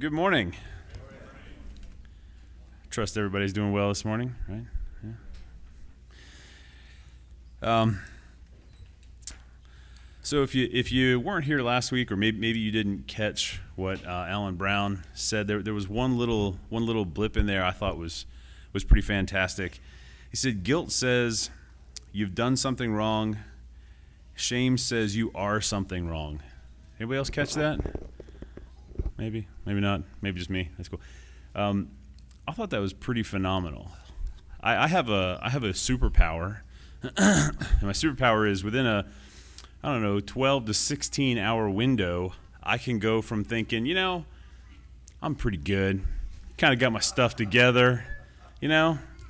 Good morning. Trust everybody's doing well this morning, right? Yeah. So if you weren't here last week, or maybe you didn't catch what Alan Brown said, there was one little blip in there I thought was pretty fantastic. He said, "Guilt says you've done something wrong. Shame says you are something wrong." Anybody else catch that? Maybe not. Maybe just me. That's cool. I thought that was pretty phenomenal. I have a superpower, and my superpower is within a 12 to 16 hour window, I can go from thinking, I'm pretty good, kind of got my stuff together,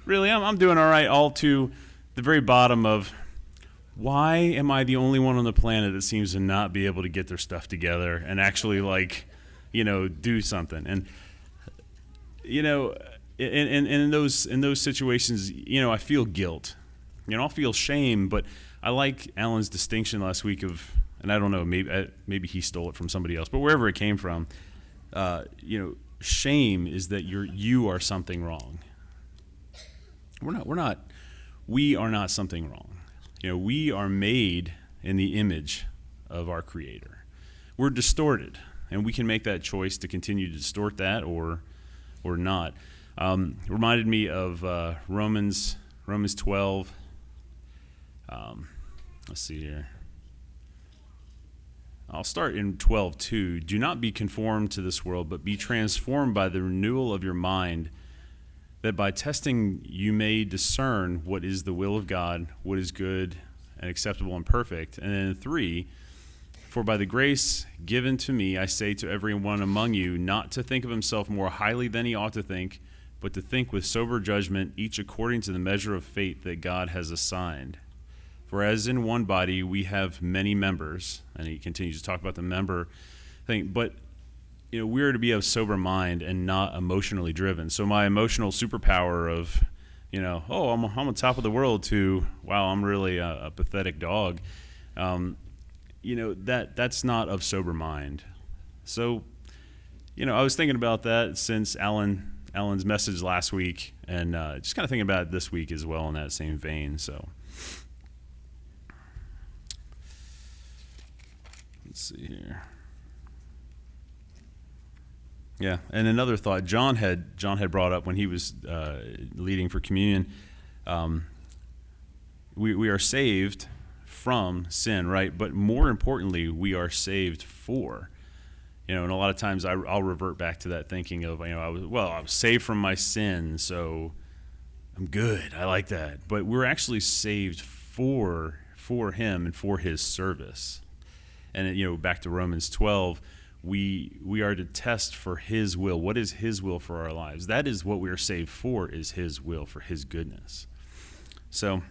really I'm doing all right, all to the very bottom of, why am I the only one on the planet that seems to not be able to get their stuff together and actually do something? And in those situations, I feel guilt. I'll feel shame, but I like Alan's distinction last week of, and I don't know, maybe he stole it from somebody else, but wherever it came from, shame is that you are something wrong. We are not something wrong. We are made in the image of our Creator. We're distorted, and we can make that choice to continue to distort that or not. Reminded me of Romans 12. Let's see here. I'll start in 12:2. Do not be conformed to this world, but be transformed by the renewal of your mind, that by testing you may discern what is the will of God, what is good and acceptable and perfect. And then 3, for by the grace given to me, I say to everyone among you, not to think of himself more highly than he ought to think, but to think with sober judgment, each according to the measure of faith that God has assigned. For as in one body we have many members, and he continues to talk about the member thing, but we are to be of sober mind and not emotionally driven. So my emotional superpower of, I'm on top of the world, to, wow, I'm really a pathetic dog, that's not of sober mind. So, I was thinking about that since Alan's message last week, and just kind of thinking about it this week as well in that same vein. So let's see here. Yeah, and another thought John had brought up when he was leading for communion. We are saved from sin, right? But more importantly, we are saved for. And a lot of times I'll revert back to that thinking of, I was saved from my sin, so I'm good. I like that. But we're actually saved for him and for his service. And back to Romans 12, we are to test for his will. What is his will for our lives? That is what we are saved for, is his will, for his goodness. So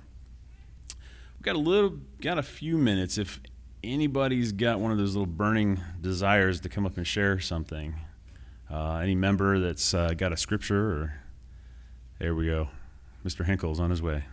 we've got a few minutes. If anybody's got one of those little burning desires to come up and share something, any member that's got a scripture, or there we go. Mr. Hinkle's on his way.